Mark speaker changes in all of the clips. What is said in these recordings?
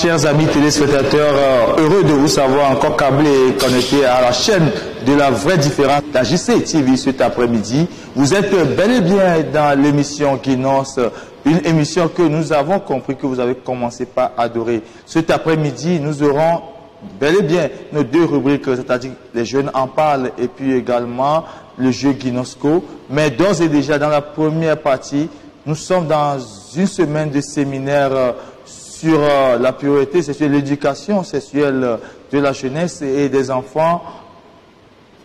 Speaker 1: chers amis téléspectateurs, heureux de vous savoir encore câblés et connectés à la chaîne de la vraie différence, la JC TV cet après-midi. Vous êtes bel et bien dans l'émission Guinos, une émission que nous avons compris que vous avez commencé par adorer. Cet après-midi, nous aurons bel et bien nos deux rubriques, c'est-à-dire les jeunes en parlent et puis également le jeu Guinosco. Mais d'ores et déjà, dans la première partie, nous sommes dans une semaine de séminaire sur la priorité sexuelle, l'éducation sexuelle de la jeunesse et des enfants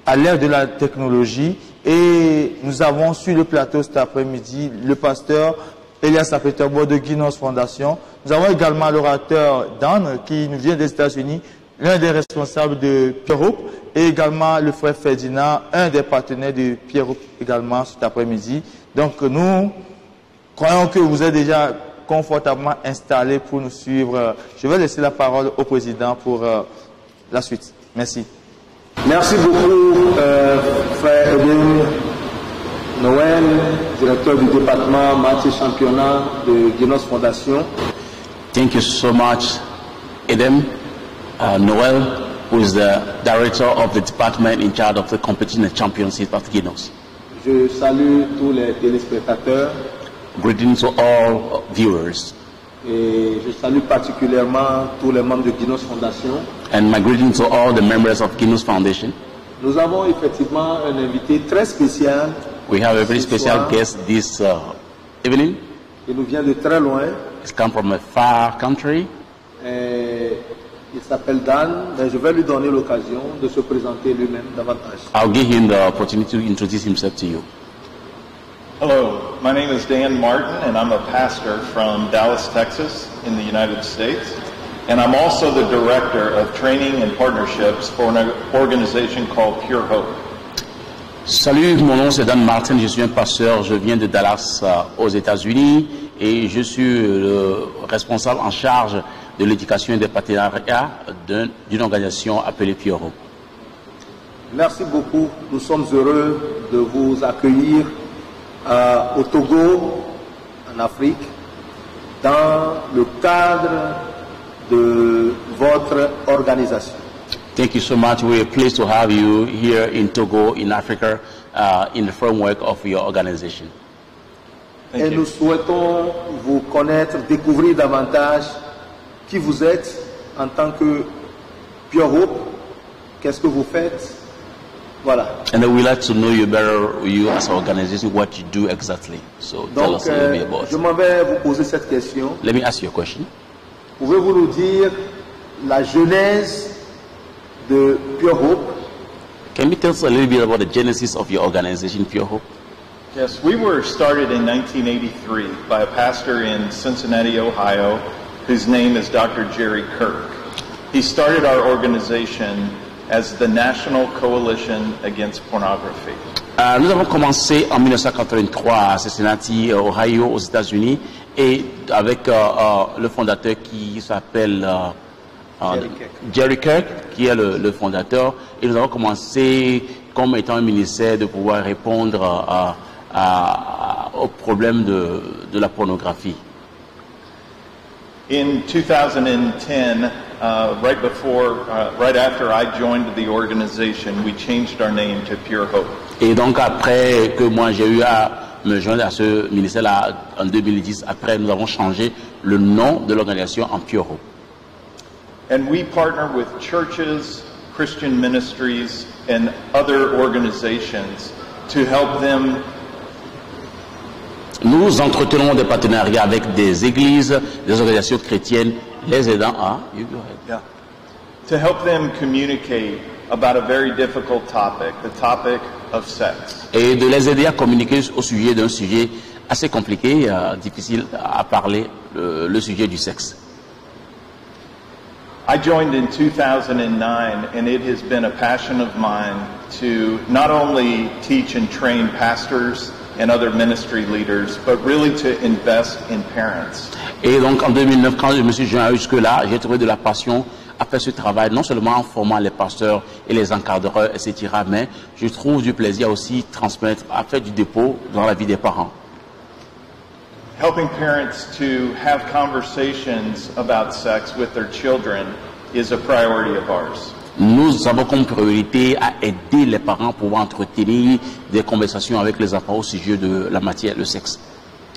Speaker 1: à l'ère de la technologie. Et nous avons sur le plateau cet après-midi le pasteur Elias Apeterbo de Guinos Fondation. Nous avons également l'orateur Dan qui nous vient des États-Unis, l'un des responsables de Pierre Hope, et également le frère Ferdinand, un des partenaires de Pierre Hope également cet après-midi. Donc nous croyons que vous êtes déjà confortablement installés pour nous suivre. Je vais laisser la parole au président pour la suite. Merci.
Speaker 2: Merci beaucoup, frère Edwin Noël, directeur du département Match et Championnat de Guinos Fondation.
Speaker 3: Thank you so much, Edem Noel, who is the director of the department in charge of the competition and championship of Guinos.
Speaker 2: Je salue tous les téléspectateurs.
Speaker 3: Greetings to all viewers.
Speaker 2: Et je salue particulièrement tous les membres de Guinos Fondation.
Speaker 3: And my greetings to all the members of Guinos Foundation.
Speaker 2: Nous avons effectivement un invité très spécial.
Speaker 3: We have a very special guest this evening.
Speaker 2: Il nous vient de très loin.
Speaker 3: He's come from a far country.
Speaker 2: Il s'appelle Dan, mais je vais lui donner l'occasion de se présenter lui-même davantage.
Speaker 3: I'll give him the opportunity to introduce himself to you.
Speaker 4: Hello, my name is Dan Martin, and I'm a pastor from Dallas, Texas, in the United States. And I'm also the director of training and partnerships for an organization called Pure Hope.
Speaker 3: Salut, mon nom c'est Dan Martin, je suis un pasteur, je viens de Dallas aux États-Unis et je suis le responsable en charge de l'éducation et des partenariats d'une organisation appelée Pure Hope.
Speaker 2: Merci beaucoup, nous sommes heureux de vous accueillir au Togo, en Afrique, dans le cadre de votre organisation.
Speaker 3: Thank you so much. We're pleased to have you here in Togo, in Africa, in the framework of your organization.
Speaker 2: Et nous souhaitons vous connaître, découvrir davantage qui vous êtes en tant que Pure Hope, qu'est-ce que vous faites. Voilà.
Speaker 3: And then we'd like to know you better, you as an organization, what you do exactly. So tell us a little bit about it.
Speaker 2: Je m'en vais vous poser cette question.
Speaker 3: Let me ask you a question.
Speaker 2: Pouvez-vous nous dire la genèse de Pure Hope?
Speaker 3: Can you tell us a little bit about the genesis of your organization, Pure Hope?
Speaker 4: Yes, we were started in 1983 by a pastor in Cincinnati, Ohio, whose name is Dr. Jerry Kirk. He started our organization as the National Coalition Against Pornography.
Speaker 3: Nous avons commencé en 1983 à Cincinnati, Ohio, aux États-Unis, et avec le fondateur qui s'appelle Jerry Kirk, qui est le fondateur. Et nous avons commencé comme étant un ministère de pouvoir répondre au problème de la pornographie.
Speaker 4: In 2010, right after I joined the organization, we changed our name to Pure Hope.
Speaker 3: Et donc après que moi j'ai eu à me joindre à ce ministère-là en 2010, après nous avons changé le nom de l'organisation en Pure Hope.
Speaker 4: And we partner with churches, Christian ministries, and other organizations to help them.
Speaker 3: Nous entretenons des partenariats avec des églises, des organisations chrétiennes, les aidant à
Speaker 4: to help them communicate about a very difficult topic, the topic of sex.
Speaker 3: Et de les aider à communiquer au sujet d'un sujet assez compliqué, difficile à parler, le sujet du sexe.
Speaker 4: I joined in 2009, and it has been a passion of mine to not only teach and train pastors and other ministry leaders, but really to invest in parents.
Speaker 3: Et donc en 2009, quand je me suis joint jusque-là, j'ai trouvé de la passion à faire ce travail, non seulement en formant les pasteurs et les encadreurs, etc., mais je trouve du plaisir aussi transmettre, à faire du dépôt dans la vie des parents.
Speaker 4: helping parents to have conversations about sex with their children is a priority of ours.
Speaker 3: Nous avons comme priorité à aider les parents pour entretenir des conversations avec les enfants au sujet de la matière, le sexe.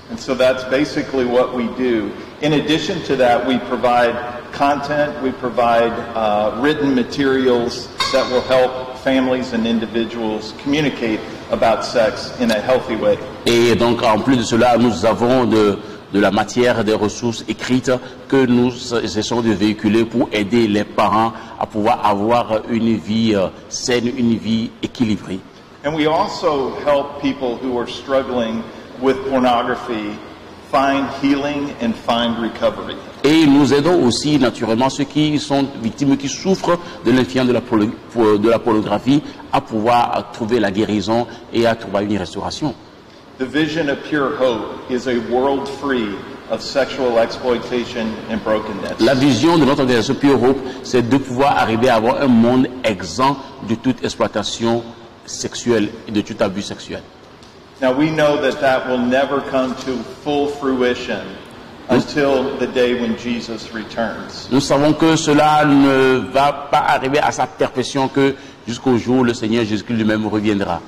Speaker 4: And so that's basically what we do. In addition to that, we provide content, we provide written materials that will help families and individuals communicate about sex in a healthy way.
Speaker 3: Et donc, en plus de cela, nous avons de la matière, des ressources écrites que nous essayons de véhiculer pour aider les parents à pouvoir avoir une vie saine, une vie équilibrée.
Speaker 4: And we also help people who are struggling with pornography find healing and find recovery.
Speaker 3: Et nous aidons aussi naturellement ceux qui sont victimes, qui souffrent de l'influence de la pornographie à pouvoir trouver la guérison et à trouver une restauration.
Speaker 4: The vision of Pure Hope is a world free of sexual exploitation and brokenness.
Speaker 3: La vision de notre organisation Pure Hope, c'est de pouvoir arriver à avoir un monde exempt de toute exploitation sexuelle et de tout abus sexuel.
Speaker 4: Now we know that will never come to full fruition until the day when Jesus returns.
Speaker 3: Nous savons que cela ne va pas arriver à sa perfection que jusqu'au jour où le Seigneur Jésus-Christ lui-même reviendra.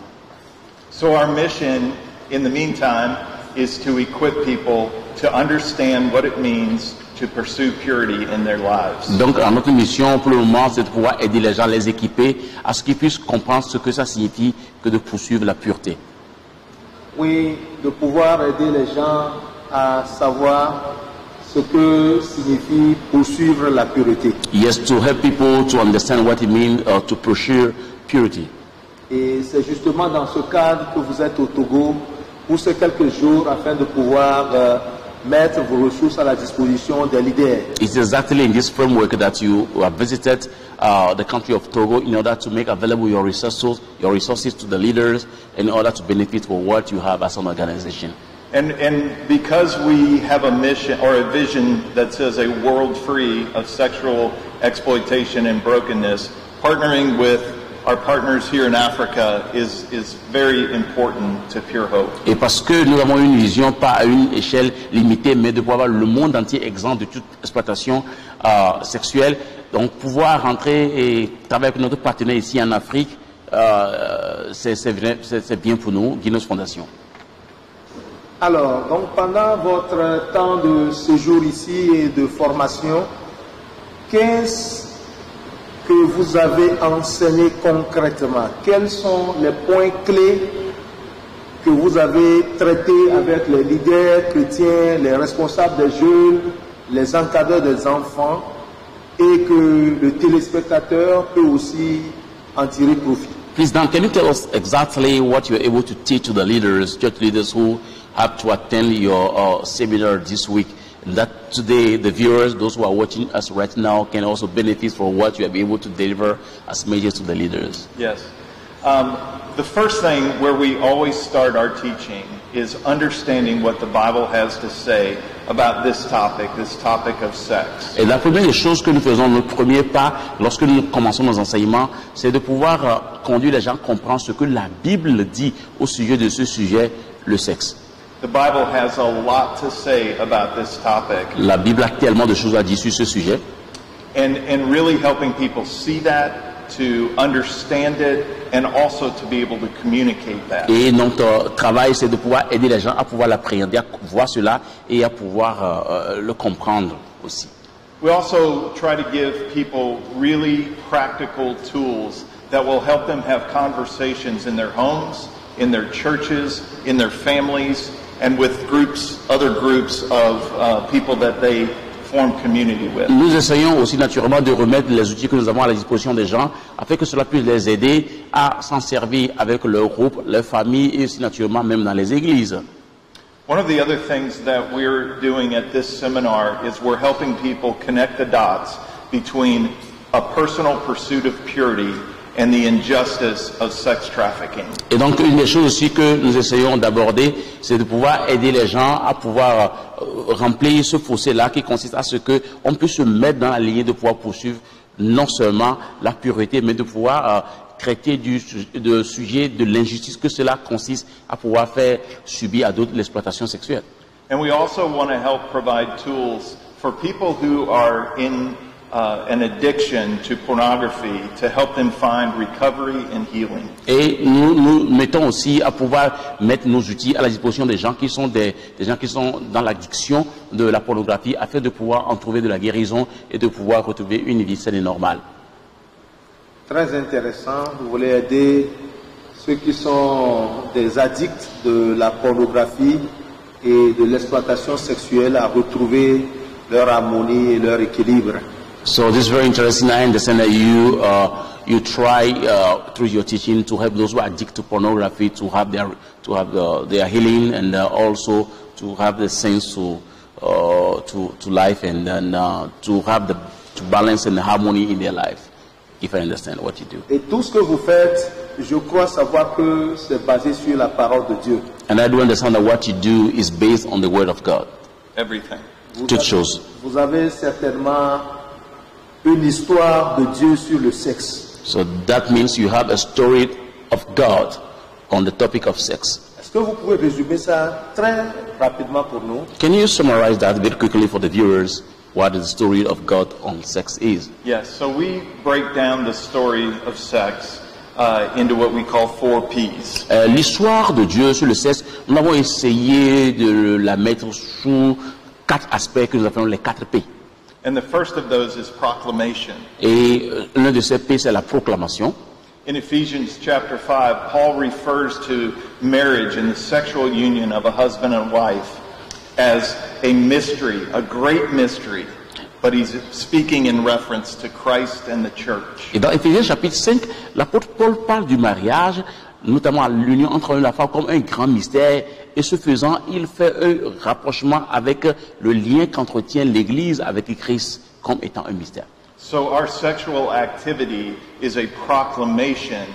Speaker 4: So our mission in the meantime is to equip people to understand what it means to pursue purity in their lives.
Speaker 3: Donc notre mission pour le moment, c'est de pouvoir aider les gens, les équiper à ce qu'ils puissent comprendre ce que ça signifie que de poursuivre la pureté.
Speaker 2: Oui, de pouvoir aider les gens à savoir ce que signifie poursuivre la pureté.
Speaker 3: Yes, to help people to understand what it means to pursue purity.
Speaker 2: Et c'est justement dans ce cadre que vous êtes au Togo pour ces quelques jours afin de pouvoir mettre vos ressources à la disposition des leaders.
Speaker 3: It's exactly in this framework that you have visited the country of Togo in order to make available your resources to the leaders in order to benefit for what you have as an organization.
Speaker 4: And because we have a mission or a vision that says a world free of sexual exploitation and brokenness, partnering with our partners here in Africa is very important to Pure Hope.
Speaker 3: Et parce que nous avons une vision pas à une échelle limitée, mais de pouvoir avoir le monde entier exempt de toute exploitation sexuelle, donc pouvoir rentrer et travailler avec notre partenaire ici en Afrique, c'est bien pour nous, Guinness Foundation.
Speaker 2: Alors, donc pendant votre temps de séjour ici et de formation, qu'est-ce que vous avez enseigné concrètement? Quels sont les points clés que vous avez traités avec les leaders chrétiens, les responsables des jeunes, les encadreurs des enfants, et que le téléspectateur peut aussi en tirer profit?
Speaker 3: Please, Dan, can you tell us exactly what you were able to teach to the leaders, church leaders who have to attend your seminar this week? And that today the viewers, those who are watching us right now, can also benefit from what you have been able to deliver as messages to the leaders.
Speaker 4: Yes. The first thing where we always start our teaching is understanding what the Bible has to say about this topic of sex.
Speaker 3: Et la première des choses que nous faisons, notre premier pas, lorsque nous commençons nos enseignements, c'est de pouvoir conduire les gens à comprendre ce que la Bible dit au sujet de ce sujet, le sexe.
Speaker 4: The Bible has a lot to say about this topic.
Speaker 3: La Bible a tellement de choses à dire sur ce sujet.
Speaker 4: And really helping people see that, to understand it, and also to be able to communicate that.
Speaker 3: Et notre travail, c'est de pouvoir aider les gens à pouvoir l'appréhender, à voir cela et à pouvoir le comprendre aussi.
Speaker 4: We also try to give people really practical tools that will help them have conversations in their homes, in their churches, in their families, and with other groups of people that they form community with.
Speaker 3: Nous essayons aussi naturellement de remettre les outils que nous avons à la disposition des gens afin que cela puisse les aider à s'en servir avec leur groupe, leur famille et aussi naturellement même dans les églises.
Speaker 4: One of the other things that we're doing at this seminar is we're helping people connect the dots between a personal pursuit of purity and the injustice of sex trafficking.
Speaker 3: Et donc une des choses aussi que nous essayons d'aborder, c'est de pouvoir aider les gens à pouvoir remplir ce fossé-là qui consiste à ce que on puisse se mettre dans la lignée de pouvoir poursuivre non seulement la pureté, mais de pouvoir traiter du sujet de l'injustice que cela consiste à pouvoir faire subir à d'autres l'exploitation sexuelle.
Speaker 4: And we also want to help provide tools for people who are in an addiction to pornography to help them find recovery and healing.
Speaker 3: Et nous mettons aussi à pouvoir mettre nos outils à la disposition des gens qui sont des gens qui sont dans l'addiction de la pornographie afin de pouvoir en trouver de la guérison et de pouvoir retrouver une vie saine et normale.
Speaker 2: Très intéressant. Vous voulez aider ceux qui sont des addicts de la pornographie et de l'exploitation sexuelle à retrouver leur harmonie et leur équilibre.
Speaker 3: So this is very interesting. I understand that you try through your teaching to help those who are addicted to pornography to have their healing and also to have the sense to life and then to have to balance and the harmony in their life. If I understand what you do.
Speaker 2: Et tout ce que vous faites, je crois savoir que c'est basé sur la parole de Dieu.
Speaker 3: And I do understand that what you do is based on the word of God.
Speaker 4: Everything.
Speaker 2: Vous avez certainement une histoire de Dieu sur le sexe.
Speaker 3: So that means you have a story of God on the topic of sex.
Speaker 2: Est-ce que vous pouvez résumer ça très rapidement pour nous?
Speaker 3: Can you summarize that very quickly for the viewers? What the story of God on sex is?
Speaker 4: Yes, so we break down the story of sex into what we call 4 P's.
Speaker 3: L'histoire de Dieu sur le sexe, nous avons essayé de la mettre sous 4 aspects que nous appelons les 4 P.
Speaker 4: And the first of those is proclamation.
Speaker 3: Et l'un de ces P, c'est la proclamation.
Speaker 4: In Ephesians chapter 5, Paul refers to marriage and the sexual union of a husband and wife as a mystery, a great mystery, but he's speaking in reference to Christ and the church.
Speaker 3: Et dans Éphésiens chapitre 5, l'apôtre Paul parle du mariage, notamment l'union entre l'homme et la femme, comme un grand mystère. Et ce faisant, il fait un rapprochement avec le lien qu'entretient l'Église avec Christ comme étant un mystère.
Speaker 4: So our sexual activity is a proclamation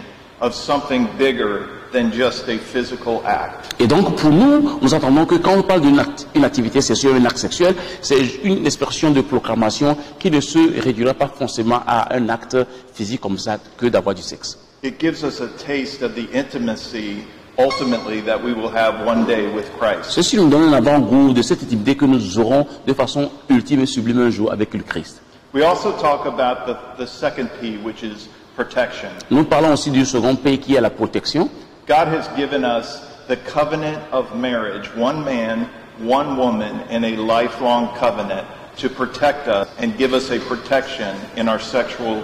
Speaker 4: of something bigger than just a physical act.
Speaker 3: Et donc pour nous, nous entendons que quand on parle d'une activité sexuelle, un acte sexuel, c'est une expression de proclamation qui ne se réduira pas forcément à un acte physique comme ça que d'avoir du sexe.
Speaker 4: It gives us a taste of the intimacy ultimately that we will have one day with Christ.
Speaker 3: Ceci nous donne un avant-goût de cette intimité que nous aurons de façon ultime et sublime un jour avec le Christ.
Speaker 4: We also talk about the second P, which is protection.
Speaker 3: Nous parlons aussi du second P qui est la protection.
Speaker 4: God has given us the covenant of marriage, one man, one woman, in a lifelong covenant to protect us and give us a protection in our sexual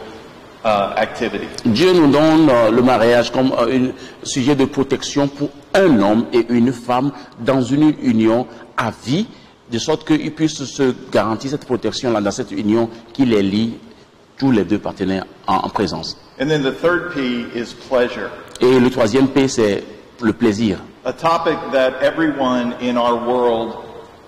Speaker 4: activity.
Speaker 3: Dieu nous donne le mariage comme un sujet de protection pour un homme et une femme dans une union à vie, de sorte qu'ils puissent se garantir cette protection-là dans cette union qui les lie tous les deux partenaires en présence.
Speaker 4: And then the third P is pleasure.
Speaker 3: Et le troisième P, c'est le plaisir.
Speaker 4: A topic that everyone in our world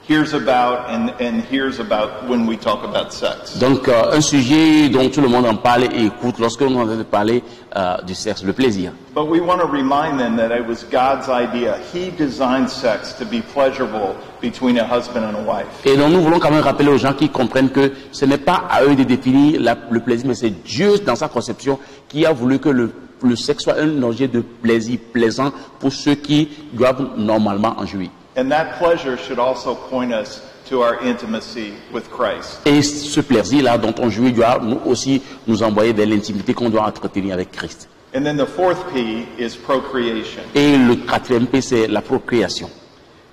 Speaker 4: hears about and hears about when we talk about sex.
Speaker 3: Donc un sujet dont tout le monde en parle et écoute lorsque nous entendons parler du sexe, le plaisir.
Speaker 4: But we want to remind them that it was God's idea. He designed sex to be pleasurable between a husband and a wife.
Speaker 3: Et donc nous voulons quand même rappeler aux gens qui comprennent que ce n'est pas à eux de définir le plaisir, mais c'est Dieu dans sa conception qui a voulu que le sexe soit un objet de plaisir plaisant pour ceux qui doivent normalement en jouir.
Speaker 4: And that pleasure should also point us to our intimacy with Christ.
Speaker 3: Et ce plaisir-là dont on jouit doit nous aussi nous envoyer vers l'intimité qu'on doit entretenir avec Christ.
Speaker 4: And then the fourth P is procreation.
Speaker 3: Et le quatrième P, c'est la procréation.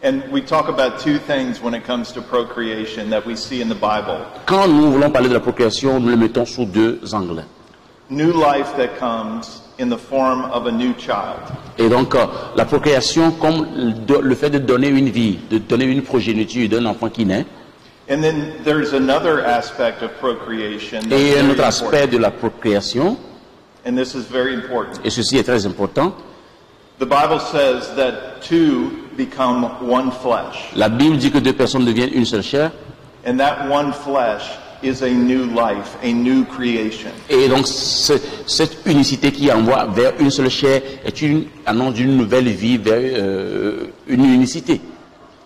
Speaker 4: And we talk about 2 things when it comes to procreation that we see in the Bible.
Speaker 3: Quand nous voulons parler de la procréation, nous le mettons sous 2 angles.
Speaker 4: New life that comes in the form of a new child.
Speaker 3: Et donc, la procréation comme le fait de donner une vie, de donner une progéniture d'un enfant qui naît.
Speaker 4: And then there's another aspect of procreation that's
Speaker 3: Et un
Speaker 4: very
Speaker 3: autre aspect
Speaker 4: important.
Speaker 3: de la procréation,
Speaker 4: And this is very important.
Speaker 3: et ceci est très important.
Speaker 4: The Bible says that 2 become one flesh.
Speaker 3: La Bible dit que 2 personnes deviennent une seule chair.
Speaker 4: And that one flesh is a new life, a new creation.
Speaker 3: Et donc, cette unicité qui envoie vers une seule chair est une annonce d'une nouvelle vie vers une unicité.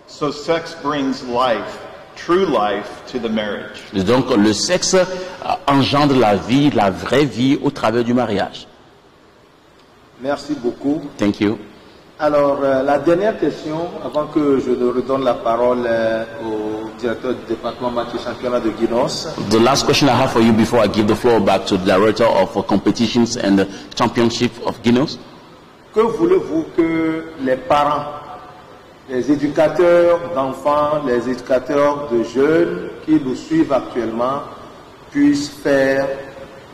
Speaker 4: So sex brings life, true life, to the marriage.
Speaker 3: Et donc, le sexe engendre la vie, la vraie vie au travers du mariage.
Speaker 2: Merci beaucoup.
Speaker 3: Thank you.
Speaker 2: Alors, la dernière question, avant que je ne redonne la parole au directeur du département match et championnat de Guinos.
Speaker 3: The last question I have for you before I give the floor back to the director of competitions and the championship of Guinos.
Speaker 2: Que voulez-vous que les parents, les éducateurs d'enfants, les éducateurs de jeunes qui nous suivent actuellement puissent faire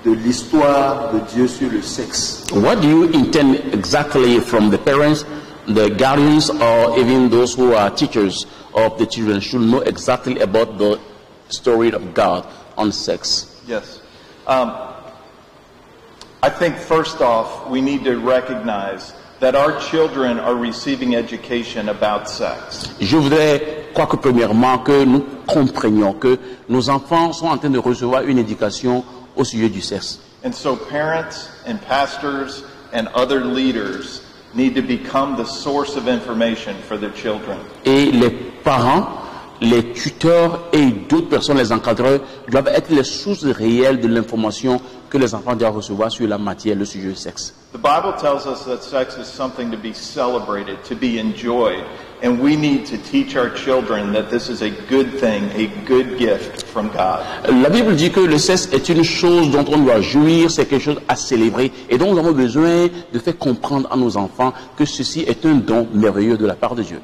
Speaker 2: de l'histoire de Dieu sur le sexe?
Speaker 3: What do you intend exactly from the parents, the guardians, or even those who are teachers of the children should know exactly about the story of God on sex?
Speaker 4: Yes. I think first off, we need to recognize that our children are receiving education about sex.
Speaker 3: Je voudrais, quoique premièrement, que nous comprenions que nos enfants sont en train de recevoir une éducation au sujet du sexe.
Speaker 4: And so parents and pastors and other leaders need to become the source of information for their children.
Speaker 3: Et les parents, les tuteurs et d'autres personnes, les encadreurs, doivent être les sources réelles de l'information que les enfants doivent recevoir sur la matière, le sujet du sexe.
Speaker 4: The Bible tells us that sex is something to be celebrated, to be enjoyed, and we need to teach our children that this is a good thing, a good gift from God.
Speaker 3: La Bible dit que le sexe est une chose dont on doit jouir, c'est quelque chose à célébrer, et donc nous avons besoin de faire comprendre à nos enfants que ceci est un don merveilleux de la part de Dieu.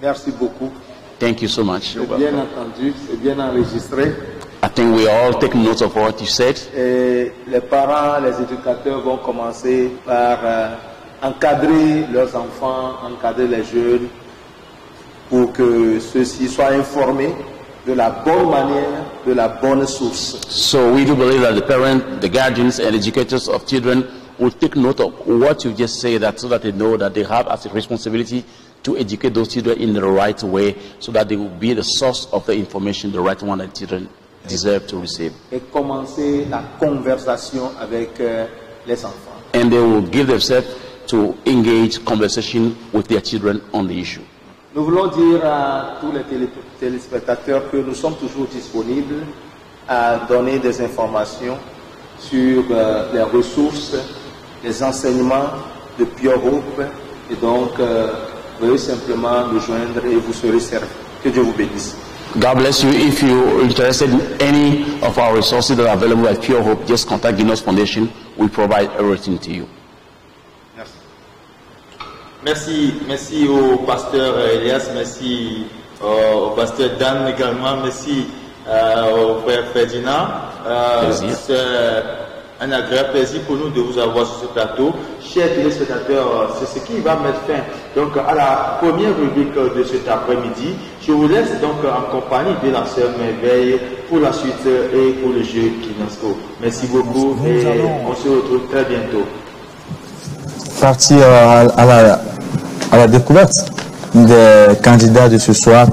Speaker 2: Merci beaucoup.
Speaker 3: Thank you so much.
Speaker 2: C'est bien entendu, c'est bien enregistré.
Speaker 3: I think we all take note of what you said.
Speaker 2: Et les parents, les éducateurs vont commencer par encadrer leurs enfants, encadrer les jeunes pour que ceux-ci soient informés de la bonne manière, de la bonne source.
Speaker 3: So we do believe that the parents, the guardians and educators of children will take note of what you just said, that so that they know that they have as a responsibility to educate those children in the right way, so that they will be the source of the information, the right one that children deserve to receive.
Speaker 2: Et commencer la conversation avec les enfants.
Speaker 3: And they will give themselves to engage conversation with their children on the issue.
Speaker 2: Nous voulons dire à tous les téléspectateurs que nous sommes toujours disponibles à donner des informations sur les ressources, les enseignements de Pure Hope. Et donc, veuillez simplement nous joindre et vous serez servis. Que Dieu vous bénisse.
Speaker 3: God bless you. If you're interested in any of our resources that are available at Pure Hope, just contact Guinos Foundation. We provide everything to you.
Speaker 5: Merci au pasteur Elias, merci au pasteur Dan également, merci au frère Ferdinand. C'est un agréable plaisir pour nous de vous avoir sur ce plateau. Chers téléspectateurs, c'est ce qui va mettre fin donc à la première rubrique de cet après-midi. Je vous laisse donc en compagnie de la sœur Merveille pour la suite et pour le jeu Kinasco. Merci beaucoup et on se retrouve très bientôt.
Speaker 6: Partir à la découverte des candidats de ce soir.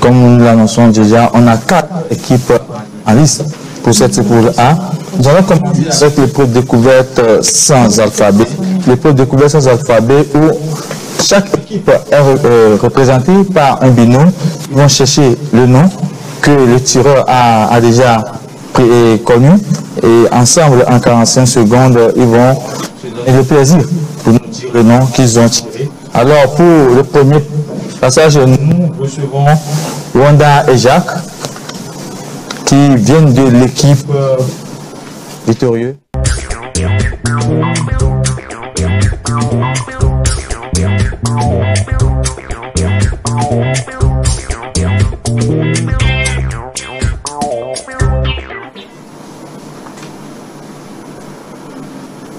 Speaker 6: Comme nous l'annonçons déjà, on a 4 équipes en liste pour cette épreuve A. Nous allons commencer avec l'épreuve découverte sans alphabet. L'épreuve découverte sans alphabet où chaque équipe est représentée par un binôme. Ils vont chercher le nom que le tireur a déjà connu et ensemble en 45 secondes ils vont se donner le plaisir pour nous dire le nom qu'ils ont tiré. Alors pour le premier passage, nous recevons Wanda et Jacques qui viennent de l'équipe Victorieux.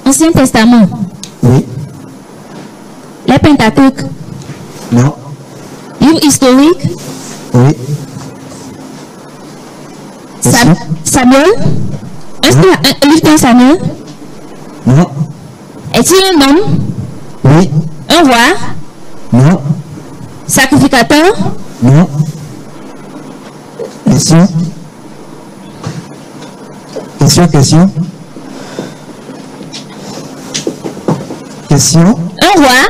Speaker 7: Ancien Testament.
Speaker 6: Oui.
Speaker 7: Le Pentateuque.
Speaker 6: Non.
Speaker 7: Livre historique.
Speaker 6: Oui.
Speaker 7: Samuel. Est-ce qu'il y a un livre de Samuel?
Speaker 6: Non.
Speaker 7: Est-il un homme?
Speaker 6: Oui.
Speaker 7: Un roi?
Speaker 6: Non.
Speaker 7: Sacrificateur?
Speaker 6: Non. Question. Question.
Speaker 7: Un roi?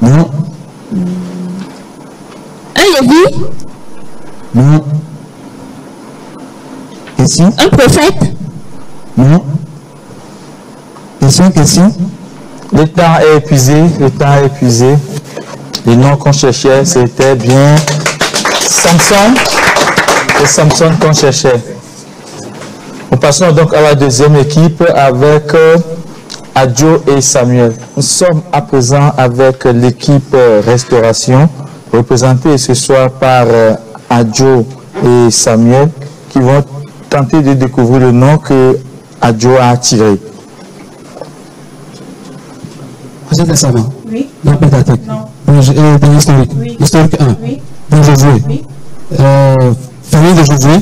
Speaker 6: Non.
Speaker 7: Un Lévi?
Speaker 6: Non. Question.
Speaker 7: Un prophète?
Speaker 6: Non. Question. Le temps est épuisé, le temps est épuisé. Les noms qu'on cherchait, c'était bien Samson. C'est Samson qu'on cherchait. Nous passons donc à la deuxième équipe avec Adjo et Samuel. Nous sommes à présent avec l'équipe Restauration, représentée ce soir par Adjo et Samuel, qui vont tenter de découvrir le nom que Adjo a tiré.
Speaker 8: Ancien Testament.
Speaker 7: Oui.
Speaker 8: Dans Pentateuque.
Speaker 7: Non.
Speaker 8: Dans l'historique.
Speaker 7: Oui.
Speaker 8: Historique 1.
Speaker 7: Oui.
Speaker 8: Dans Josué.
Speaker 7: Oui.
Speaker 8: Famille de Josué.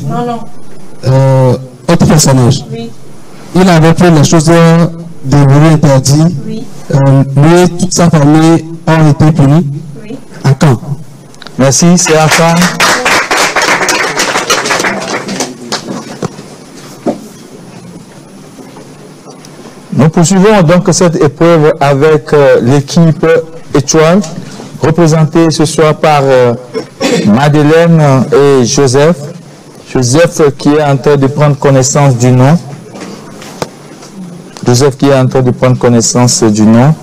Speaker 7: Non.
Speaker 8: Autre personnage.
Speaker 7: Oui.
Speaker 8: Il avait pris les choses dévolues interdites.
Speaker 7: Oui.
Speaker 8: Lui et toute sa famille ont été punis.
Speaker 7: Oui.
Speaker 8: À Caen.
Speaker 6: Merci, c'est à Caen. Nous poursuivons donc cette épreuve avec l'équipe Étoile, représentée ce soir par Madeleine et Joseph. Joseph qui est en train de prendre connaissance du nom. Joseph qui est en train de prendre connaissance du nom.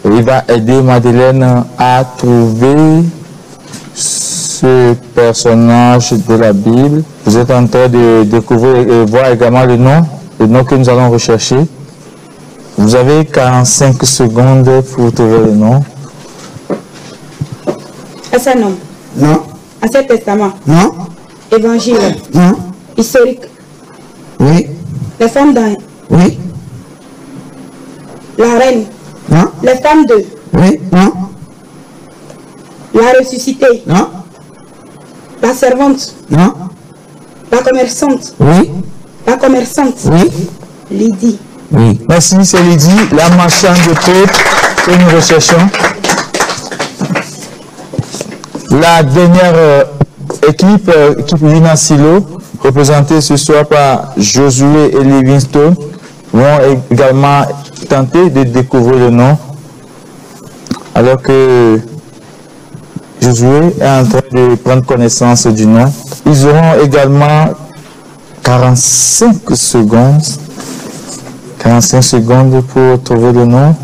Speaker 6: Il va aider Madeleine à trouver ce personnage de la Bible. Vous êtes en train de découvrir et voir également le nom que nous allons rechercher. Vous avez 45 secondes pour trouver le nom.
Speaker 9: Est-ce un homme?
Speaker 8: Non.
Speaker 9: Ancien Testament?
Speaker 8: Non.
Speaker 9: Évangile?
Speaker 8: Non.
Speaker 9: Historique?
Speaker 8: Oui.
Speaker 9: Les femmes d'un?
Speaker 8: Oui.
Speaker 9: La reine?
Speaker 8: Non.
Speaker 9: Les femmes de?
Speaker 8: Oui. Non.
Speaker 9: La ressuscitée?
Speaker 8: Non.
Speaker 9: La servante?
Speaker 8: Non.
Speaker 9: La commerçante?
Speaker 8: Oui.
Speaker 9: La commerçante?
Speaker 8: Oui.
Speaker 9: Lydie?
Speaker 6: Oui. Merci, c'est Lydie, la marchande de taupe que nous recherchons. La dernière équipe Lina Silo, représentée ce soir par Josué et Livingstone, vont également tenter de découvrir le nom, alors que Josué est en train de prendre connaissance du nom. Ils auront également 45 secondes. 45 secondes pour trouver le nom.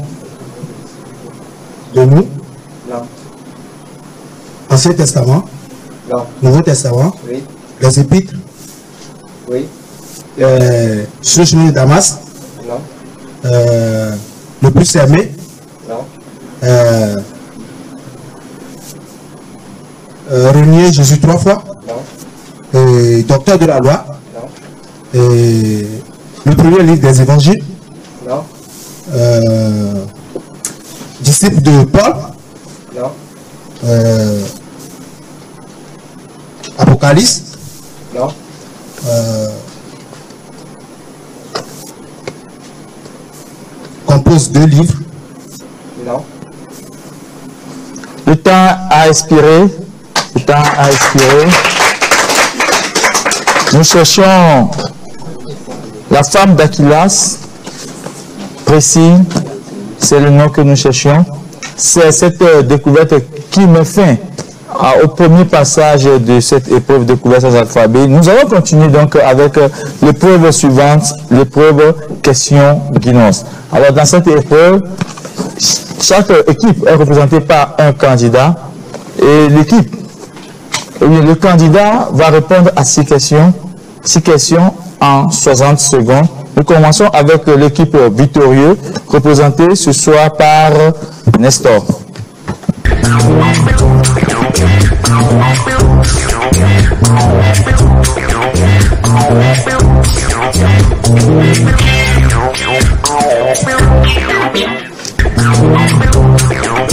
Speaker 8: De nous.
Speaker 2: Non.
Speaker 8: Ancien Testament.
Speaker 2: Non.
Speaker 8: Nouveau Testament.
Speaker 2: Oui.
Speaker 8: Les Épîtres.
Speaker 2: Oui.
Speaker 8: Sur le chemin de Damas.
Speaker 2: Non.
Speaker 8: Le plus aimé.
Speaker 2: Non.
Speaker 8: Renier Jésus 3 fois.
Speaker 2: Non.
Speaker 8: Et docteur de la loi.
Speaker 2: Non.
Speaker 8: Et le premier livre des évangiles.
Speaker 2: Non.
Speaker 8: Disciple de Paul.
Speaker 2: Non.
Speaker 8: Apocalypse.
Speaker 2: Non.
Speaker 8: Compose 2 livres.
Speaker 2: Non.
Speaker 6: Le temps a expiré. Le temps a expiré. Nous cherchons la femme d'Aquilas. Priscille, c'est le nom que nous cherchions. C'est cette découverte qui met fin au premier passage de cette épreuve découverte sans alphabet. Nous allons continuer donc avec l'épreuve suivante, l'épreuve question Guinness. Alors dans cette épreuve, chaque équipe est représentée par un candidat et le candidat va répondre à 6 questions en 60 secondes. Nous commençons avec l'équipe victorieuse, représentée ce soir par Nestor.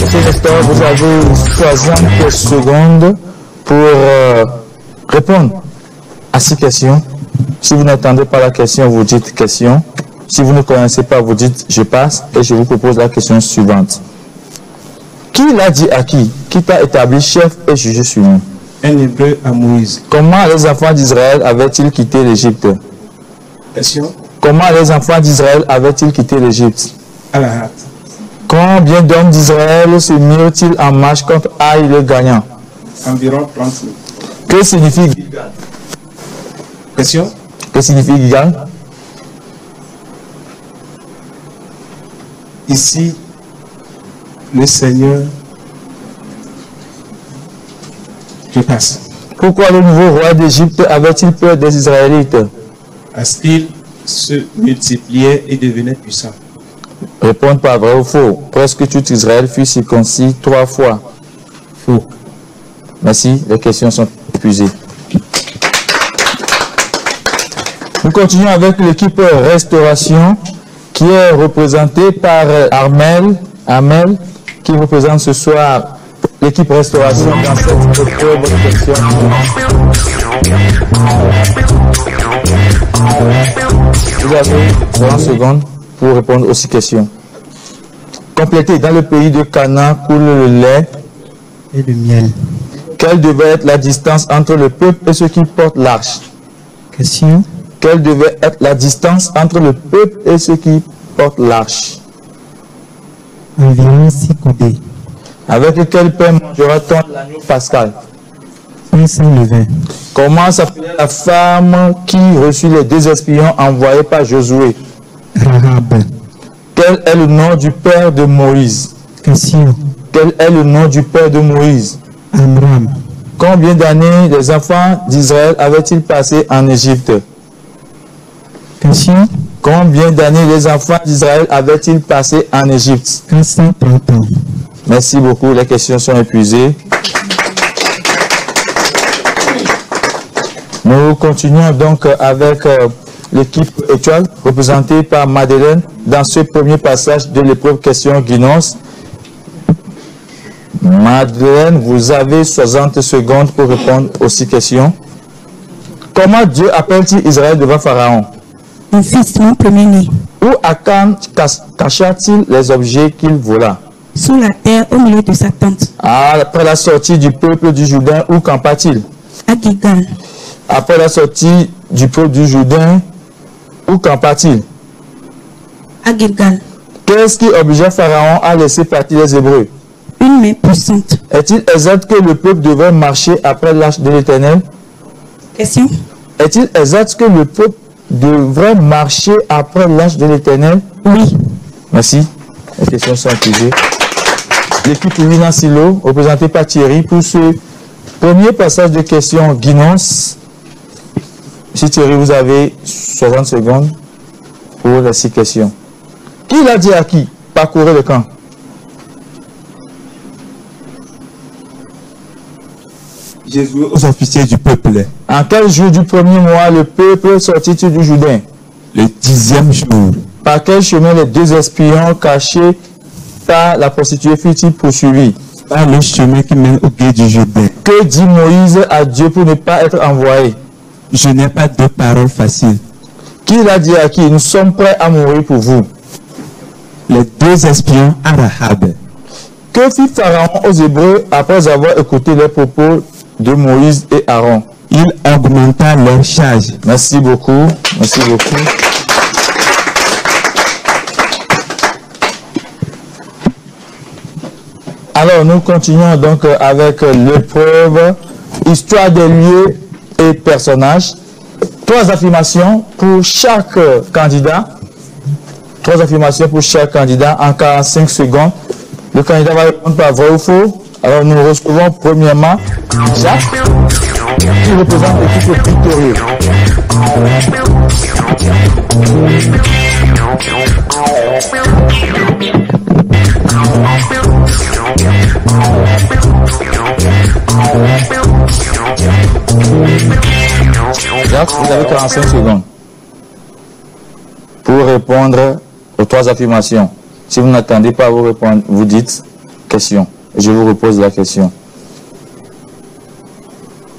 Speaker 6: Monsieur Nestor, vous avez 60 secondes pour répondre à 6 questions. Si vous n'entendez pas la question, vous dites question. Si vous ne connaissez pas, vous dites je passe et je vous propose la question suivante. Qui l'a dit à qui? Qui t'a établi chef et juge sur nous?
Speaker 8: Un hébreu à Moïse.
Speaker 6: Comment les enfants d'Israël avaient-ils quitté l'Égypte?
Speaker 8: Question.
Speaker 6: Comment les enfants d'Israël avaient-ils quitté l'Égypte?
Speaker 8: À la hâte.
Speaker 6: Combien d'hommes d'Israël se mirent-ils en marche contre Aïe le gagnant?
Speaker 8: Environ 30 000.
Speaker 6: Que signifie Gilgal?
Speaker 8: Question.
Speaker 6: Que signifie Gilgal?
Speaker 8: Ici, le Seigneur, je passe.
Speaker 6: Pourquoi le nouveau roi d'Égypte avait-il peur des Israélites?
Speaker 8: Parce qu'il se multipliait et devenait puissant.
Speaker 6: Répondez par vrai ou faux. Presque tout Israël fut circoncis 3 fois.
Speaker 8: Faux.
Speaker 6: Merci, les questions sont épuisées. Nous continuons avec l'équipe Restauration qui est représentée par Armel, qui représente ce soir l'équipe Restauration dans cette épreuve de question. Vous avez 30 secondes pour répondre aux 6 questions. Complétez. Dans le pays de Canaan coule le lait
Speaker 8: et le miel.
Speaker 6: Quelle devait être la distance entre le peuple et ceux qui portent l'arche?
Speaker 8: Question.
Speaker 6: Quelle devait être la distance entre le peuple et ceux qui portent l'arche?
Speaker 8: Environ 6 coudées.
Speaker 6: Avec quel pain mangera-t-on l'agneau pascal?
Speaker 8: Un sans levain.
Speaker 6: Comment s'appelait la femme qui reçut les 2 espions envoyés par Josué?
Speaker 8: Rahab.
Speaker 6: Quel est le nom du père de Moïse?
Speaker 8: Question.
Speaker 6: Quel est le nom du père de Moïse?
Speaker 8: Amram.
Speaker 6: Combien d'années les enfants d'Israël avaient-ils passé en Égypte?
Speaker 8: Question.
Speaker 6: Combien d'années les enfants d'Israël avaient-ils passé en Égypte?
Speaker 8: 430 ans.
Speaker 6: Merci beaucoup, les questions sont épuisées. Nous continuons donc avec l'équipe étoile représentée par Madeleine dans ce premier passage de l'épreuve question Guinness. Madeleine, vous avez 60 secondes pour répondre aux 6 questions. Comment Dieu appelle-t-il Israël devant Pharaon?
Speaker 9: Mon fils, mon premier-né.
Speaker 6: Où Akan cacha-t-il les objets qu'il vola?
Speaker 9: Sous la terre, au milieu de sa tente.
Speaker 6: Après la sortie du peuple du Jourdain, où campa-t-il?
Speaker 9: À Gilgal.
Speaker 6: Après la sortie du peuple du Jourdain, où campa-t-il?
Speaker 9: À Gilgal.
Speaker 6: Qu'est-ce qui obligea Pharaon à laisser partir les Hébreux?
Speaker 9: Une main puissante.
Speaker 6: Est-il exact que le peuple devait marcher après l'arche de l'Éternel?
Speaker 9: Question.
Speaker 6: Est-il exact que le peuple devrait marcher après l'arche de l'Éternel?
Speaker 9: Oui.
Speaker 6: Merci. Les questions sont épuisées. L'équipe Wina Silo, représentée par Thierry, pour ce premier passage de questions Guinness. Monsieur Thierry, vous avez 60 secondes pour les 6 questions. Qui l'a dit à qui? Parcourez le camp.
Speaker 8: Jésus aux officiers du peuple.
Speaker 6: En quel jour du premier mois le peuple sortit-il du Jourdain?
Speaker 8: Le 10e jour.
Speaker 6: Par quel chemin les 2 espions cachés par la prostituée furent-ils poursuivis?
Speaker 8: Par le chemin qui mène au gué du Jourdain.
Speaker 6: Que dit Moïse à Dieu pour ne pas être envoyé?
Speaker 8: Je n'ai pas de paroles faciles.
Speaker 6: Qui l'a dit à qui? Nous sommes prêts à mourir pour vous.
Speaker 8: Les 2 espions à Rahab.
Speaker 6: Que fit Pharaon aux Hébreux après avoir écouté les propos de Moïse et Aaron?
Speaker 8: Il augmenta leur charge.
Speaker 6: Merci beaucoup. Merci beaucoup. Alors, nous continuons donc avec l'épreuve histoire des lieux et personnages. 3 affirmations pour chaque candidat. 3 affirmations pour chaque candidat en 45 secondes. Le candidat va répondre par vrai ou faux. Alors, nous recevons premièrement Jacques, qui représente l'équipe victorieuse. Jacques, vous avez 45 secondes pour répondre aux 3 affirmations. Si vous n'attendez pas à vous répondre, vous dites question. Je vous repose la question.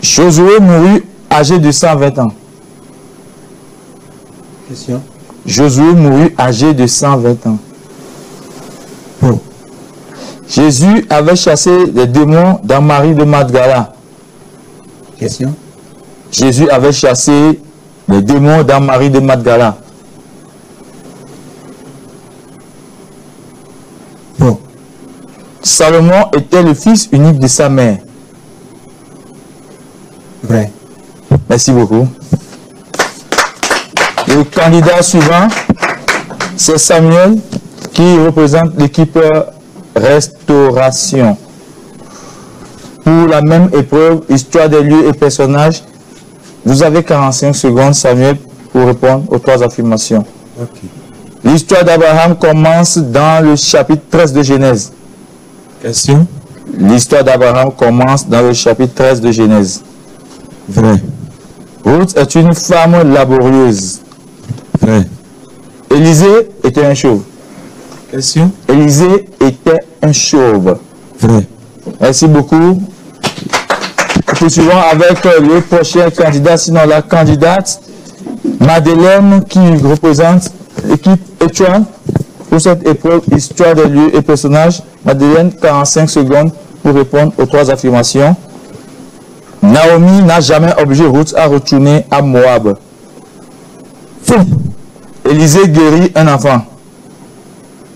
Speaker 6: Josué mourut âgé de 120 ans.
Speaker 8: Question.
Speaker 6: Josué mourut âgé de 120 ans.
Speaker 8: Faux.
Speaker 6: Jésus avait chassé les démons dans Marie de Magdala.
Speaker 8: Question.
Speaker 6: Jésus avait chassé les démons dans Marie de Magdala.
Speaker 8: Faux.
Speaker 6: Salomon était le fils unique de sa mère.
Speaker 8: Vrai.
Speaker 6: Merci beaucoup. Le candidat suivant, c'est Samuel, qui représente l'équipe Restauration. Pour la même épreuve, histoire des lieux et personnages, vous avez 45 secondes, Samuel, pour répondre aux 3 affirmations.
Speaker 8: Okay.
Speaker 6: L'histoire d'Abraham commence dans le chapitre 13 de Genèse.
Speaker 8: Question.
Speaker 6: L'histoire d'Abraham commence dans le chapitre 13 de Genèse.
Speaker 8: Vrai.
Speaker 6: Ruth est une femme laborieuse.
Speaker 8: Vrai.
Speaker 6: Élisée était un chauve.
Speaker 8: Question.
Speaker 6: Élisée était un chauve.
Speaker 8: Vrai.
Speaker 6: Merci beaucoup. Poursuivons avec le prochain candidat, sinon la candidate Madeleine qui représente l'équipe Étoile pour cette épreuve histoire des lieux et personnages. Madeleine, 45 secondes pour répondre aux 3 affirmations. Naomi n'a jamais obligé Ruth à retourner à Moab.
Speaker 9: Faux.
Speaker 6: Élisée guérit un enfant.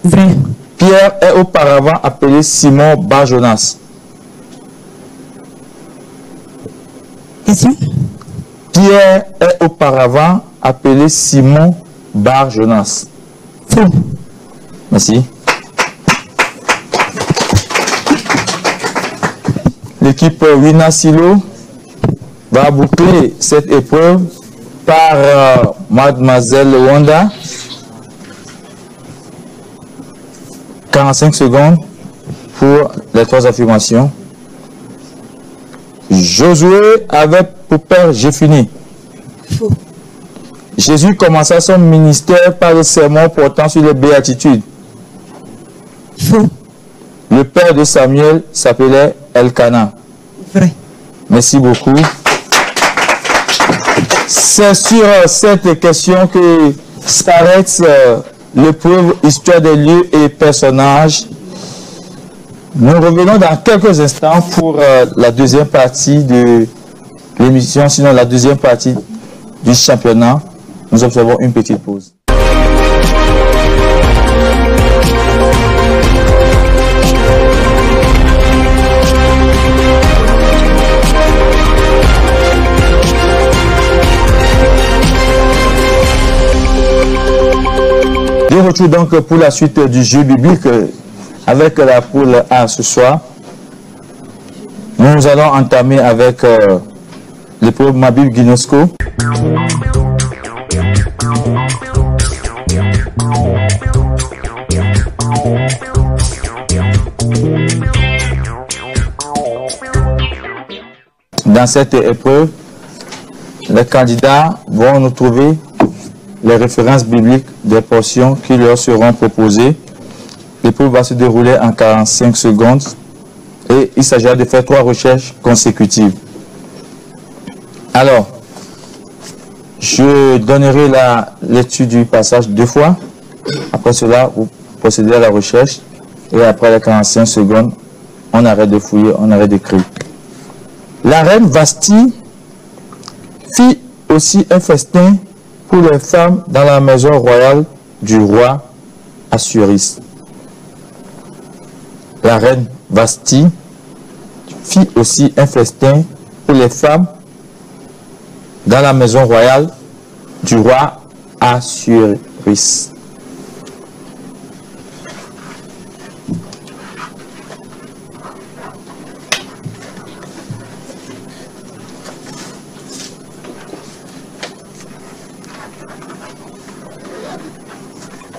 Speaker 9: Vrai.
Speaker 6: Pierre est auparavant appelé Simon Bar-Jonas.
Speaker 9: Question.
Speaker 6: Pierre est auparavant appelé Simon Bar-Jonas.
Speaker 9: Faux.
Speaker 6: Merci. L'équipe Wina Silo va boucler cette épreuve par Mademoiselle Wanda. 45 secondes pour les 3 affirmations. Josué avait pour père Jéphine.
Speaker 9: Faux.
Speaker 6: Jésus commença son ministère par le sermon portant sur les béatitudes.
Speaker 9: Faux.
Speaker 6: Le père de Samuel s'appelait Elkana.
Speaker 9: Vrai.
Speaker 6: Merci beaucoup. C'est sur cette question que s'arrête l'épreuve histoire des lieux et personnages. Nous revenons dans quelques instants pour la deuxième partie de l'émission, sinon la deuxième partie du championnat. Nous observons une petite pause. De retour donc pour la suite du jeu biblique avec la poule A ce soir. Nous allons entamer avec l'épreuve Mabib Guinosco. Dans cette épreuve, les candidats vont nous trouver les références bibliques des portions qui leur seront proposées. L'épreuve va se dérouler en 45 secondes et il s'agira de faire 3 recherches consécutives. Alors, je donnerai la lecture du passage 2 fois. Après cela, vous procédez à la recherche et après les 45 secondes, on arrête de fouiller, on arrête d'écrire. La reine Vasti fit aussi un festin pour les femmes dans la maison royale du roi Assuris. La reine Vasti fit aussi un festin pour les femmes dans la maison royale du roi Assuris.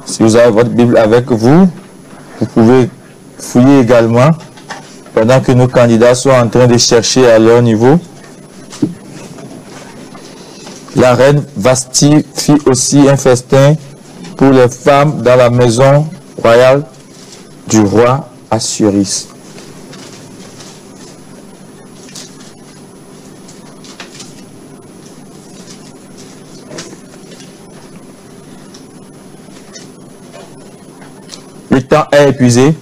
Speaker 6: Si vous avez votre Bible avec vous, vous pouvez fouiller également pendant que nos candidats sont en train de chercher à leur niveau. La reine Vasti fit aussi un festin pour les femmes dans la maison royale du roi Assuris. Le temps est épuisé.